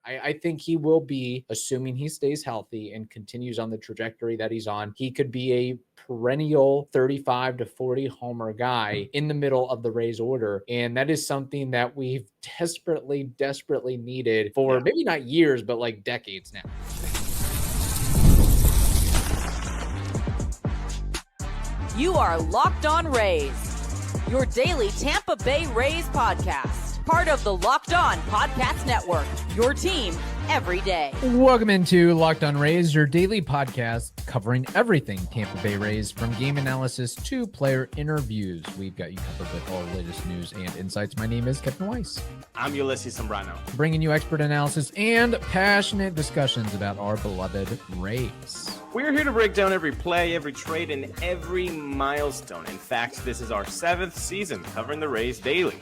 I think he will be, assuming he stays healthy and continues on the trajectory that he's on, he could be a perennial 35 to 40 homer guy in the middle of the Rays order. And that is something that we've desperately needed for maybe not years, but like decades now. You are Locked On Rays, your daily Tampa Bay Rays podcast, part of the Locked On Podcast Network, your team every day. Welcome into Locked On Rays, your daily podcast covering everything Tampa Bay Rays, from game analysis to player interviews. We've got you covered with all the latest news and insights. My name is Kevin Weiss. I'm Ulises Zambrano. Bringing you expert analysis and passionate discussions about our beloved Rays. We're here to break down every play, every trade, and every milestone. In fact, this is our 7th season covering the Rays daily.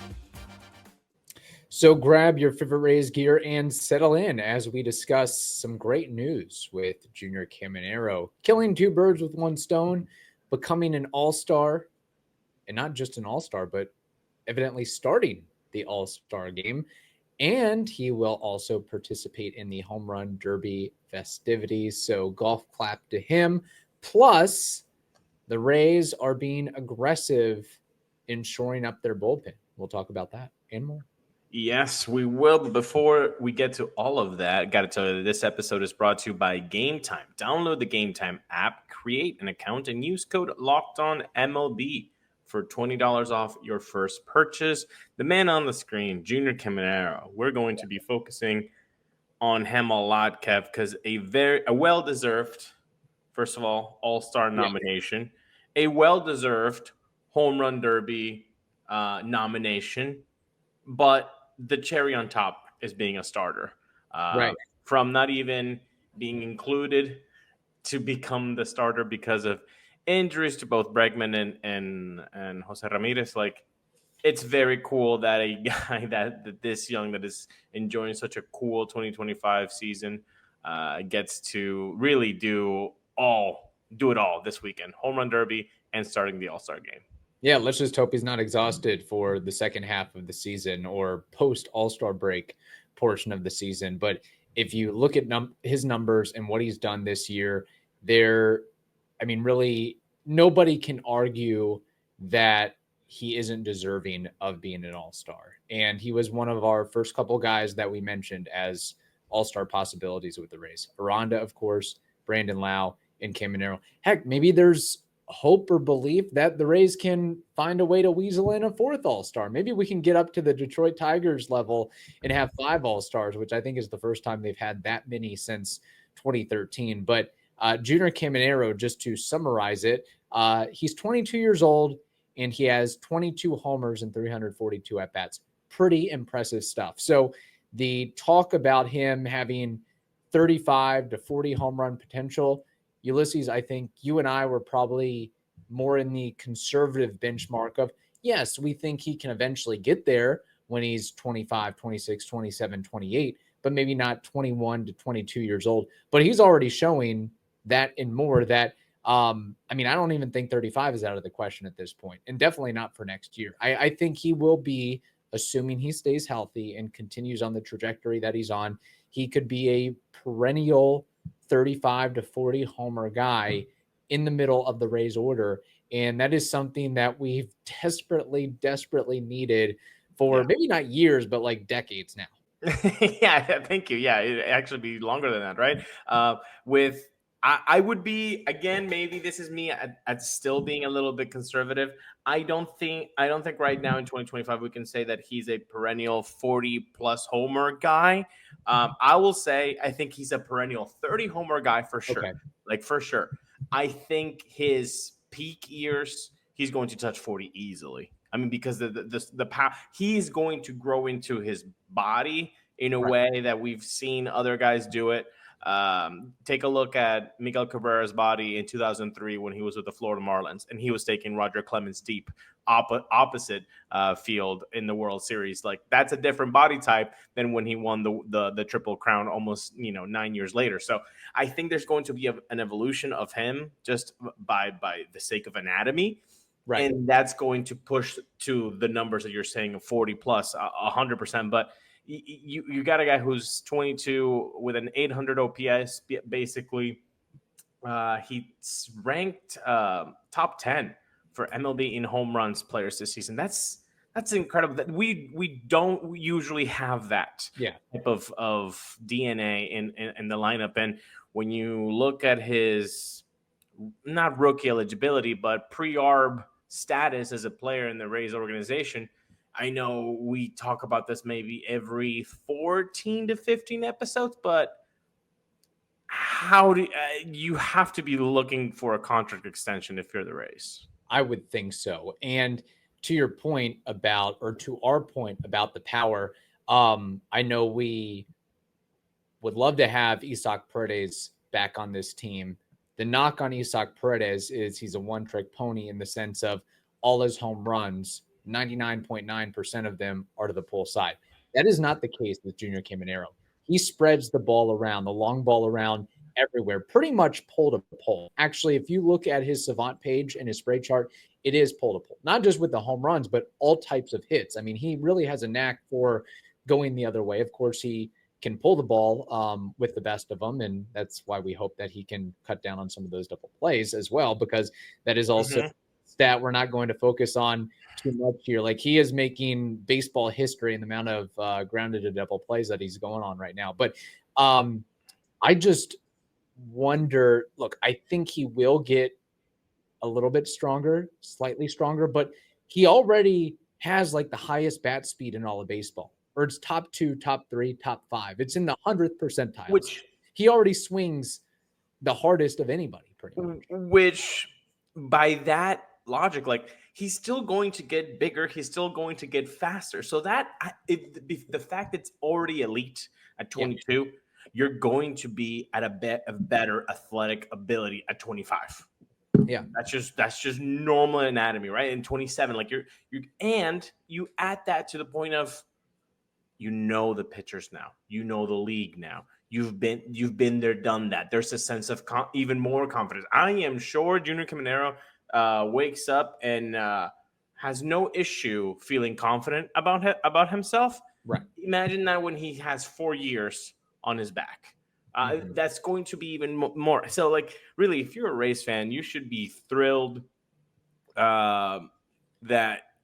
So grab your favorite Rays gear and settle in as we discuss some great news with Junior Caminero killing two birds with one stone, becoming an all-star, and not just an all-star, but evidently starting the all-star game. And he will also participate in the home run derby festivities. So golf clap to him. Plus, the Rays are being aggressive in shoring up their bullpen. We'll talk about that and more. Yes, we will. But before we get to all of that, got to tell you that this episode is brought to you by Game Time. Download the Game Time app, create an account, and use code LOCKEDONMLB for $20 off your first purchase. The man on the screen, Junior Caminero. We're going to be focusing on him a lot, Kev, because a well-deserved, first of all-star nomination, a well-deserved home run derby nomination, but the cherry on top is being a starter. Right. From not even being included to become the starter because of injuries to both Bregman and Jose Ramirez. Like, it's very cool that a guy that this young, that is enjoying such a cool 2025 season, gets to really do it all this weekend. Home run derby and starting the All-Star game. Yeah, let's just hope he's not exhausted for the second half of the season or post All-Star break portion of the season. But if you look at his numbers and what he's done this year, really nobody can argue that he isn't deserving of being an all-star. And he was one of our first couple guys that we mentioned as all-star possibilities with the Rays. Aranda, of course, Brandon Lau, and Caminero. Heck, maybe there's hope or belief that the Rays can find a way to weasel in a fourth all-star. Maybe we can get up to the Detroit Tigers level and have 5 all-stars, which I think is the first time they've had that many since 2013. But Junior Caminero, just to summarize it, he's 22 years old and he has 22 homers and 342 at-bats. Pretty impressive stuff. So the talk about him having 35 to 40 home run potential, Ulises, I think you and I were probably more in the conservative benchmark of, yes, we think he can eventually get there when he's 25, 26, 27, 28, but maybe not 21 to 22 years old. But he's already showing that and more that, I don't even think 35 is out of the question at this point, and definitely not for next year. I think he will be, assuming he stays healthy and continues on the trajectory that he's on, he could be a perennial 35 to 40 homer guy in the middle of the Rays order. And that is something that we've desperately needed for maybe not years, but like decades now. Yeah, thank you. Yeah, it'd actually be longer than that, right? I would be, again, maybe this is me at still being a little bit conservative. I don't think right now in 2025 we can say that he's a perennial 40-plus homer guy. I will say I think he's a perennial 30 homer guy for sure. Okay. Like, for sure. I think his peak years, he's going to touch 40 easily. I mean, because the power, he's going to grow into his body in a way that we've seen other guys do it. Take a look at Miguel Cabrera's body in 2003 when he was with the Florida Marlins, and he was taking Roger Clemens deep opposite field in the World Series. Like, that's a different body type than when he won the Triple Crown almost 9 years later. So I think there's going to be an evolution of him just by the sake of anatomy. Right. And that's going to push to the numbers that you're saying of 40 plus 100%. But you got a guy who's 22 with an 800 OPS, basically. He's ranked top 10 for MLB in home runs players this season. That's incredible. That we don't usually have that type of DNA in the lineup. And when you look at his not rookie eligibility, but pre-arb status as a player in the Rays organization, I know we talk about this maybe every 14 to 15 episodes, but how do you have to be looking for a contract extension if you're the Rays? I would think so. And to your point about, or to our point about the power, I know we would love to have Isaac Paredes back on this team. The knock on Isaac Paredes is he's a one-trick pony in the sense of all his home runs, 99.9% of them are to the pull side. That is not the case with Junior Caminero. He spreads the ball around, the long ball around everywhere, pretty much pole to pole. Actually, if you look at his Savant page and his spray chart, it is pole to pole, not just with the home runs, but all types of hits. I mean, he really has a knack for going the other way. Of course, he can pull the ball with the best of them, and that's why we hope that he can cut down on some of those double plays as well, because that is also stat we're not going to focus on too much here. Like, he is making baseball history in the amount of grounded to double plays that he's going on right now. But I just wonder, look, I think he will get a little bit stronger, slightly stronger, but he already has like the highest bat speed in all of baseball, or it's top 2, top 3, top 5. It's in the 100th percentile. Which he already swings the hardest of anybody, pretty much. Which, by that logic, like, he's still going to get bigger, he's still going to get faster. So that the fact it's already elite at 22, you're going to be at a better athletic ability at 25. Yeah, that's just normal anatomy, right? In 27, like you add that to the point of, you know, the pitchers now, you know, the league now. You've been there, done that. There's a sense of even more confidence. I am sure Junior Caminero wakes up and has no issue feeling confident about himself. Right. Imagine that when he has 4 years on his back. That's going to be even more. So, like, really, if you're a Rays fan, you should be thrilled that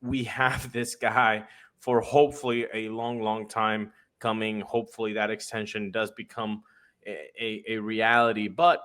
we have this guy for hopefully a long, long time coming. Hopefully that extension does become a reality. But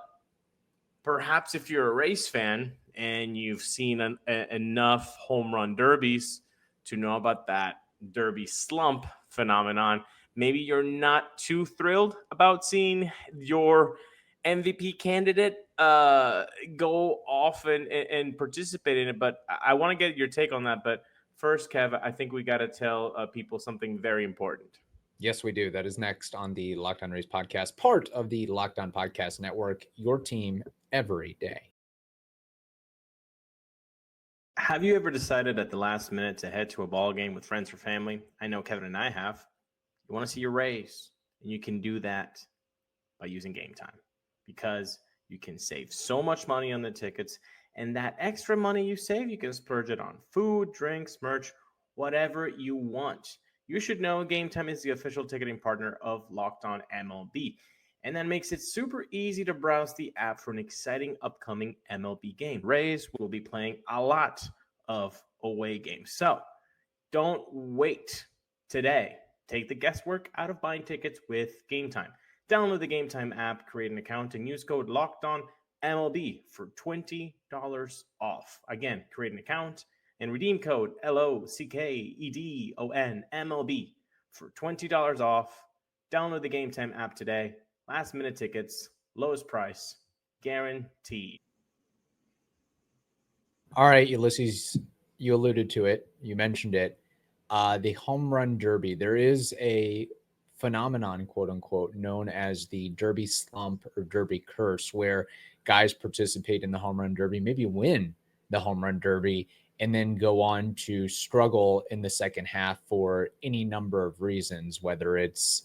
perhaps if you're a Rays fan and you've seen enough home run derbies to know about that derby slump phenomenon, maybe you're not too thrilled about seeing your MVP candidate go off and participate in it. But I want to get your take on that. But first, Kev, I think we got to tell people something very important. Yes, we do. That is next on the Locked On Rays podcast, part of the Locked On Podcast Network, your team every day. Have you ever decided at the last minute to head to a ball game with friends or family? I know Kevin and I have. You want to see your Rays, and you can do that by using Game Time, because you can save so much money on the tickets, and that extra money you save, you can splurge it on food, drinks, merch, whatever you want. You should know Game Time is the official ticketing partner of Locked On MLB, and that makes it super easy to browse the app for an exciting upcoming MLB game. Rays will be playing a lot of away games, so don't wait. Today, take the guesswork out of buying tickets with Game Time. Download the Game Time app, create an account, and use code LOCKEDONMLB for $20 off. Again, create an account and redeem code LOCKEDONMLB for $20 off. Download the Game Time app today. Last minute tickets, lowest price, guaranteed. All right, Ulises, you alluded to it. You mentioned it. The home run derby. There is a phenomenon, quote unquote, known as the derby slump or derby curse, where guys participate in the home run derby, maybe win the home run derby, and then go on to struggle in the second half for any number of reasons, whether it's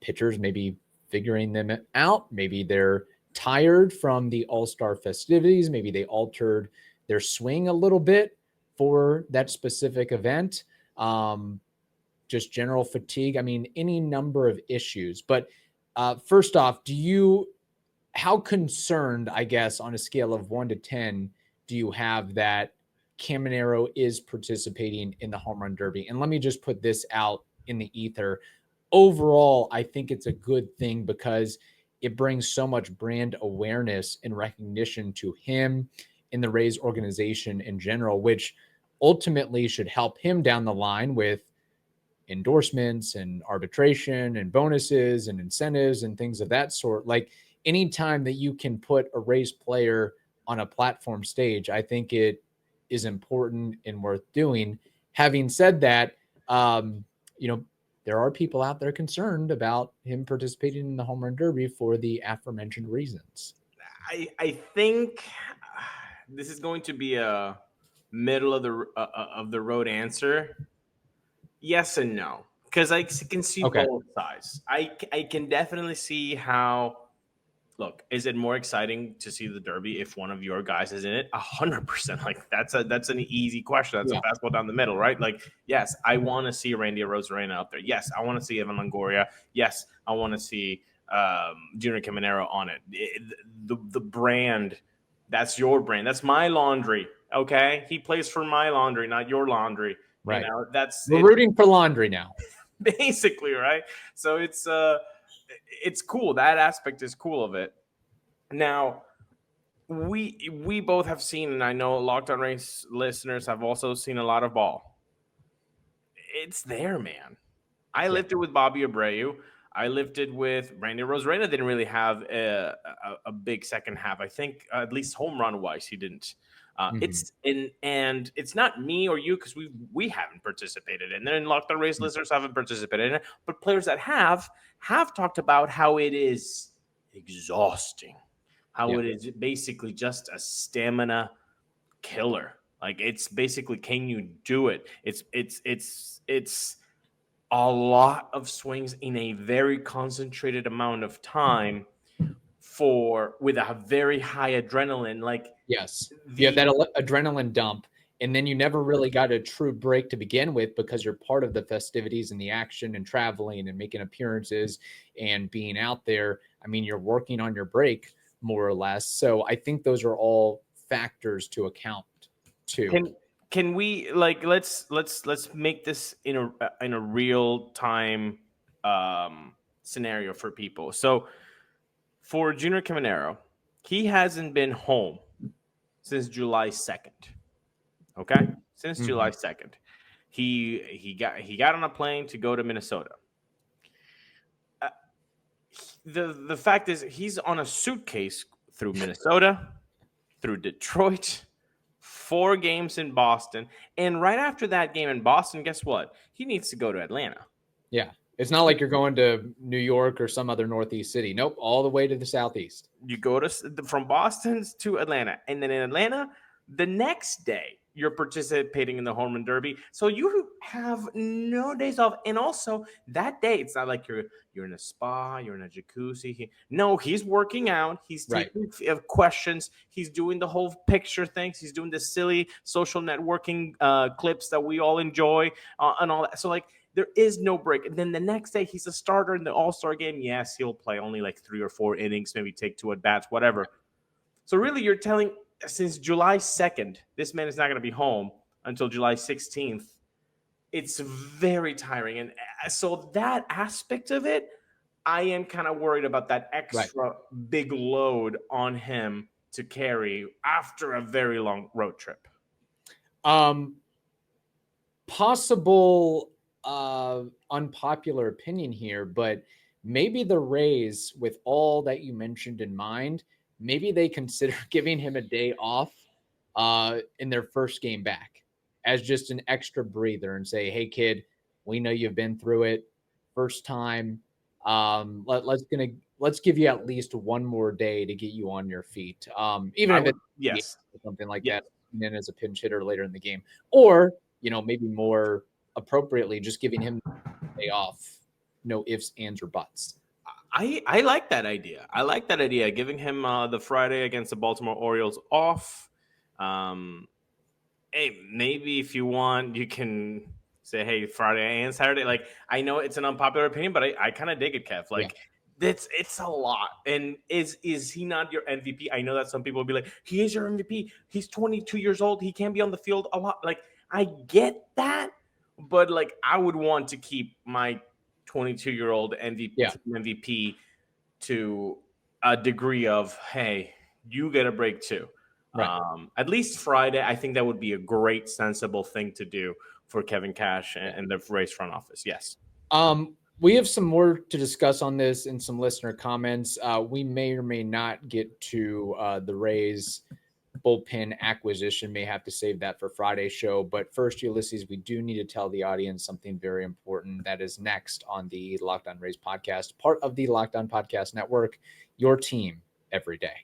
pitchers maybe figuring them out, maybe they're tired from the All-Star festivities, maybe they altered their swing a little bit for that specific event. just general fatigue. I mean, any number of issues. But first off, how concerned, I guess, on a scale of 1 to 10, do you have that Caminero is participating in the home run derby? And let me just put this out in the ether. Overall, I think it's a good thing because it brings so much brand awareness and recognition to him in the Rays organization in general, which ultimately should help him down the line with endorsements and arbitration and bonuses and incentives and things of that sort. Like, anytime that you can put a Rays player on a platform stage, I think it is important and worth doing. Having said that, there are people out there concerned about him participating in the home run derby for the aforementioned reasons. I think this is going to be a middle of the road answer. Yes and no, because I can see both sides. I can definitely see how. Look, is it more exciting to see the derby if one of your guys is in it? 100%. Like that's an easy question. That's a fastball down the middle, right? Like, yes, I want to see Randy Arozarena out there. Yes, I want to see Evan Longoria. Yes, I want to see Junior Caminero on it. The brand, that's your brand. That's my laundry. Okay, he plays for my laundry, not your laundry. Right. You know, we're rooting for laundry now. Basically, right? So it's cool. That aspect is cool of it. Now, we both have seen, and I know Locked On Rays listeners have also seen a lot of ball. It's there, man. I lifted with Bobby Abreu. I lifted with Randy Arozarena. Didn't really have a big second half. I think at least home run wise, he didn't. It's not me or you because we haven't participated in it, and Locked On Rays listeners haven't participated in it, but players that have talked about how it is exhausting, how it is basically just a stamina killer. Like, it's basically, can you do it? It's a lot of swings in a very concentrated amount of time with a very high adrenaline. Like, yes, you have that adrenaline dump, and then you never really got a true break to begin with because you're part of the festivities and the action and traveling and making appearances and being out there. I mean, you're working on your break more or less. So I think those are all factors to account to. Can we, like, let's make this in a real time scenario for people. So for Junior Caminero, he hasn't been home since July 2nd. Okay? Since July 2nd. He got on a plane to go to Minnesota. The fact is, he's on a suitcase through Minnesota, through Detroit, 4 games in Boston, and right after that game in Boston, guess what? He needs to go to Atlanta. Yeah. It's not like you're going to New York or some other Northeast city. Nope, all the way to the Southeast. You go from Boston to Atlanta, and then in Atlanta, the next day, you're participating in the home run derby. So you have no days off. And also, that day, it's not like you're in a spa, you're in a jacuzzi. No, he's working out. He's taking questions. He's doing the whole picture things. He's doing the silly social networking clips that we all enjoy and all that. So, like, there is no break. And then the next day, he's a starter in the All-Star game. Yes, he'll play only like 3 or 4 innings, maybe take 2 at-bats, whatever. So really, you're telling, since July 2nd, this man is not going to be home until July 16th. It's very tiring. And so that aspect of it, I am kind of worried about that extra big load on him to carry after a very long road trip. Possible unpopular opinion here, but maybe the Rays, with all that you mentioned in mind, maybe they consider giving him a day off in their first game back as just an extra breather and say, hey, kid, we know you've been through it. First time. Let's give you at least one more day to get you on your feet. Even if it's something like that, and then as a pinch hitter later in the game. Or, maybe more appropriately, just giving him a day off. No ifs, ands, or buts. I like that idea. Giving him the Friday against the Baltimore Orioles off. Hey, maybe if you want, you can say, hey, Friday and Saturday. Like, I know it's an unpopular opinion, but I kind of dig it, Kev. Like, it's a lot. And is he not your MVP? I know that some people will be like, he is your MVP. He's 22 years old. He can be on the field a lot. Like, I get that, but like, I would want to keep my 22-year-old MVP to a degree of, hey, you get a break too. Right. At least Friday, I think that would be a great, sensible thing to do for Kevin Cash and the Rays front office. Yes. We have some more to discuss on this in some listener comments. We may or may not get to the Rays bullpen acquisition. May have to save that for Friday's show. But first, Ulises, we do need to tell the audience something very important that is next on the Locked On Rays podcast, part of the Locked On Podcast Network, your team every day.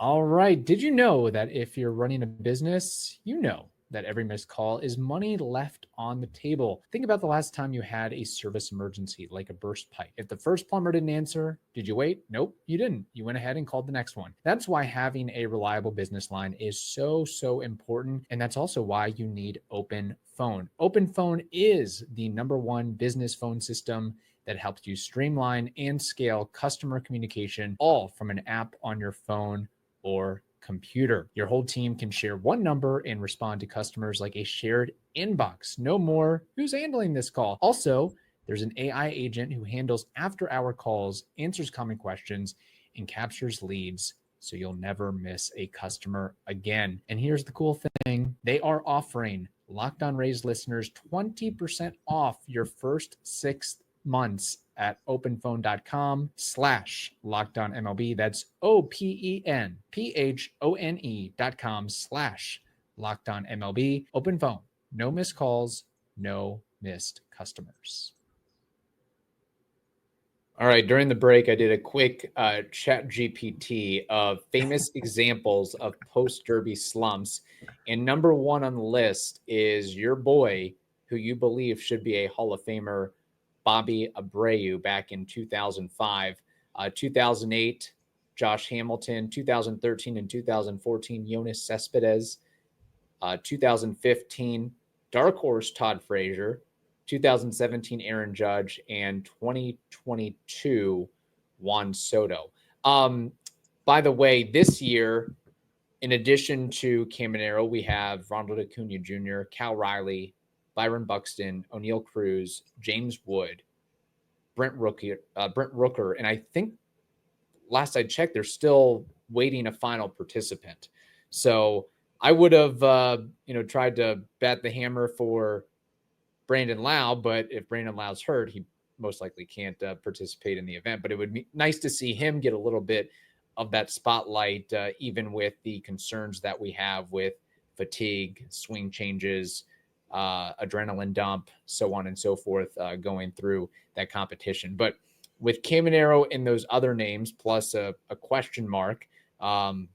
All right. Did you know that if you're running a business, you know that every missed call is money left on the table? Think about the last time you had a service emergency, like a burst pipe. If the first plumber didn't answer, did you wait? Nope, you didn't. You went ahead and called the next one. That's why having a reliable business line is so important. And that's also why you need Open Phone. Open Phone is the #1 business phone system that helps you streamline and scale customer communication, all from an app on your phone or computer. Your whole team can share one number and respond to customers like a shared inbox. No more, who's handling this call? Also, there's an AI agent who handles after-hour calls, answers common questions, and captures leads, so you'll never miss a customer again. And here's the cool thing. They are offering Locked On Rays listeners 20% off your first 6 months at openphone.com/LockedOnMLB. That's OPENPHONE.com/LockedOnMLB. Open Phone. No missed calls, no missed customers. All right. During the break, I did a quick chat GPT of famous examples of post-derby slumps. And #1 on the list is your boy, who you believe should be a Hall of Famer, Bobby Abreu, back in 2005. 2008, Josh Hamilton. 2013 and 2014, Yoenis Cespedes. 2015, Dark Horse Todd Frazier. 2017, Aaron Judge. And 2022, Juan Soto. By the way, this year, in addition to Caminero, we have Ronald Acuna Jr., Cal Riley, Byron Buxton, O'Neal Cruz, James Wood, Brent Rooker, and I think last I checked, they're still waiting a final participant. So I would have, tried to bat the hammer for Brandon Lau, but if Brandon Lau's hurt, he most likely can't participate in the event. But it would be nice to see him get a little bit of that spotlight, even with the concerns that we have with fatigue, swing changes, adrenaline dump, so on and so forth, going through that competition. But with Caminero and those other names, plus a question mark, you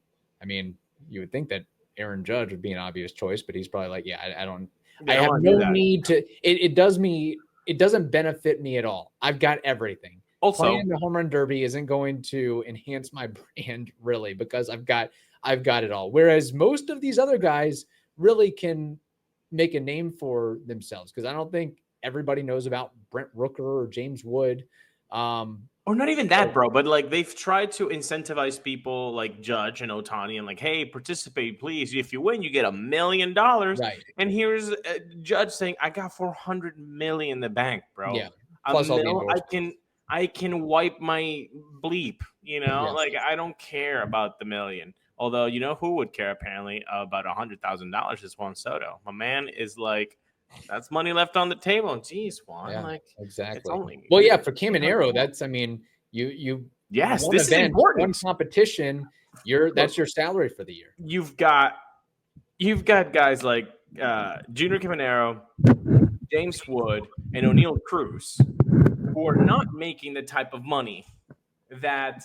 would think that Aaron Judge would be an obvious choice, but he's probably like, I have no need to. It doesn't benefit me at all. I've got everything. Also, playing the home run derby isn't going to enhance my brand really, because I've got it all. Whereas most of these other guys really can make a name for themselves, because I don't think everybody knows about Brent Rooker or James Wood. Or not even that, bro. But like, they've tried to incentivize people like Judge and Ohtani and like, hey, participate, please. If you win, you get $1 million. Right. And here's Judge saying, I got $400 million in the bank, bro. Yeah. Plus all the I can wipe my bleep, Yes. Like, I don't care about the million. Although, you know who would care, apparently, about $100,000 is Juan Soto. My man is like, that's money left on the table. Jeez, Juan. Yeah, like, exactly. For Caminero, that's, yes, one this event, is important. One competition, that's your salary for the year. You've got guys like Junior Caminero, James Wood, and O'Neal Cruz, who are not making the type of money that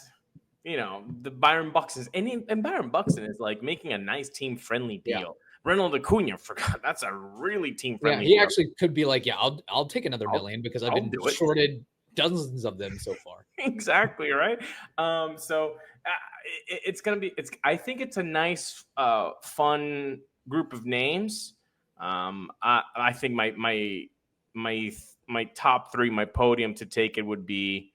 the Byron Buxton and Byron Buxton is like making a nice team friendly deal. Yeah. Ronald Acuna, that's a really team friendly. Yeah, he actually could be like, I'll take another million because I've been shorted dozens of them so far. Exactly right. I think it's a nice, fun group of names. I think my top three, my podium to take it would be.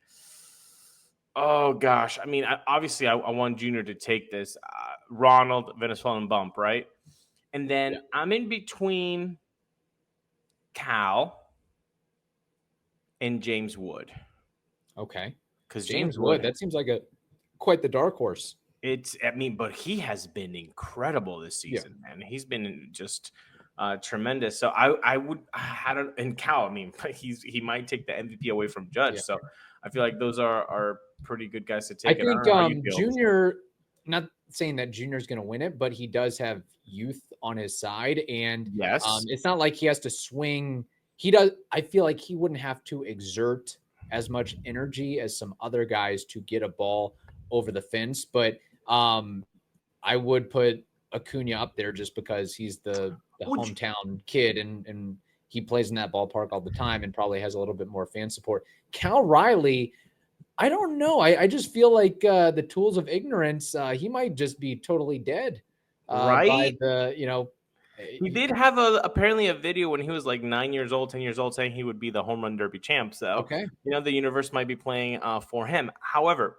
Oh gosh, I mean, obviously, I want Junior to take this. Ronald, Venezuelan bump, right? And then I'm in between Cal and James Wood. Okay, because James Wood, that seems like quite the dark horse. But he has been incredible this season, man. He's been just tremendous. So and Cal, I mean, he might take the MVP away from Judge. Yeah. So I feel like those are pretty good guys to take. I think Junior, not saying that Junior's going to win it, but he does have youth on his side, and yes, it's not like he has to swing. He does. I feel like he wouldn't have to exert as much energy as some other guys to get a ball over the fence, but I would put Acuna up there just because he's the hometown kid and he plays in that ballpark all the time and probably has a little bit more fan support. Cal Riley, I don't know. I just feel like the tools of ignorance, he might just be totally dead. Right. He did have apparently a video when he was like 9 years old, 10 years old, saying he would be the home run derby champ. So, okay. The universe might be playing for him. However,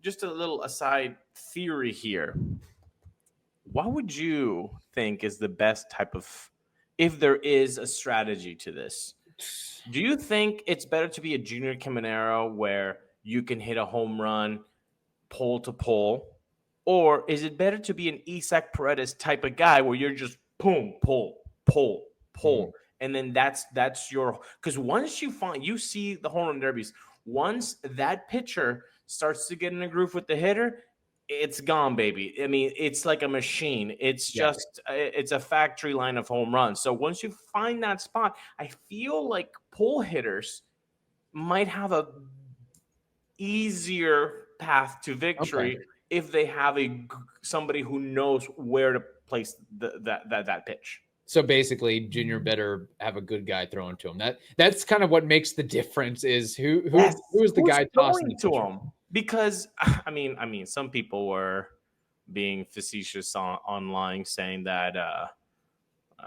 just a little aside theory here. What would you think is the best type of, if there is a strategy to this? Do you think it's better to be a junior Caminero where you can hit a home run pole to pole? Or is it better to be an Isaac Paredes type of guy where you're just boom, pull, and then that's your, because once you see the home run derbies, once that pitcher starts to get in a groove with the hitter, it's gone, baby. I mean, it's like a machine. It's just it's a factory line of home runs. So once you find that spot, I feel like pull hitters might have a easier path to victory if they have somebody who knows where to place that pitch. So basically, Junior better have a good guy throwing to him. That's kind of what makes the difference is who is the guy tossing to him. Because I mean, some people were being facetious online, saying that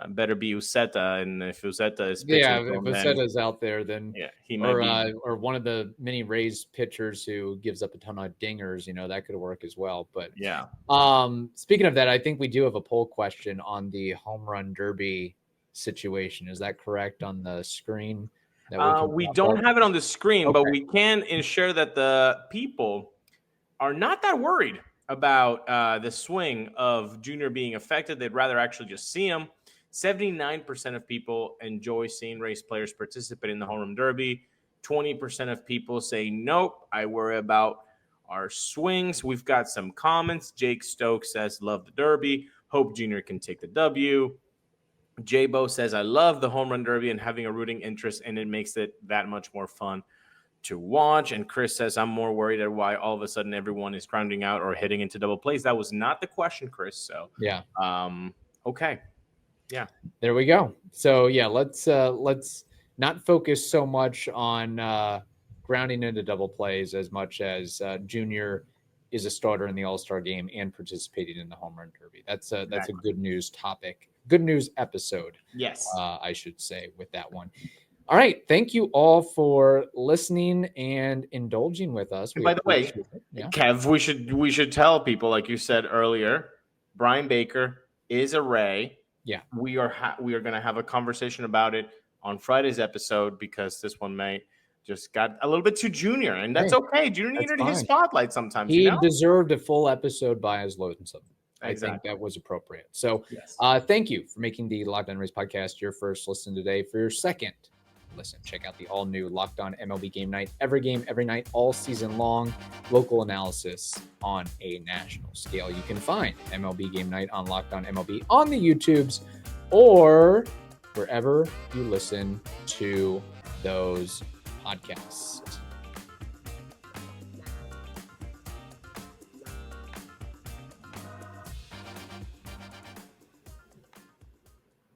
better be Uceta, and if Uceta is pitching, if Uceta's out there, then he might be, or one of the many Rays pitchers who gives up a ton of dingers, that could work as well. But speaking of that, I think we do have a poll question on the home run derby situation. Is that correct on the screen? We don't have it on the screen, but we can ensure that the people are not that worried about the swing of Junior being affected. They'd rather actually just see him. 79% of people enjoy seeing Rays players participate in the home run derby. 20% of people say, nope, I worry about our swings. We've got some comments. Jake Stokes says, love the derby. Hope Junior can take the W. J-Bo says, I love the home run derby and having a rooting interest, and it makes it that much more fun to watch. And Chris says, I'm more worried at why all of a sudden everyone is grounding out or hitting into double plays. That was not the question, Chris. So, okay. Yeah, there we go. So let's not focus so much on grounding into double plays as much as Junior is a starter in the All-Star game and participating in the home run derby. That's a good news topic, good news episode. Yes, I should say with that one. All right, thank you all for listening and indulging with us. By the way, Kev, we should tell people, like you said earlier, Bryan Baker is a Ray. Yeah, we are going to have a conversation about it on Friday's episode because this one may just got a little bit too Junior, and that's okay. Junior needed his spotlight sometimes. He deserved a full episode by his lonesome. I think that was appropriate. So, thank you for making the Locked On Rays podcast your first listen today. For your second listen, check out the all-new Locked On MLB Game Night. Every game, every night, all season long. Local analysis on a national scale. You can find MLB Game Night on Locked On MLB on the YouTubes or wherever you listen to those podcasts.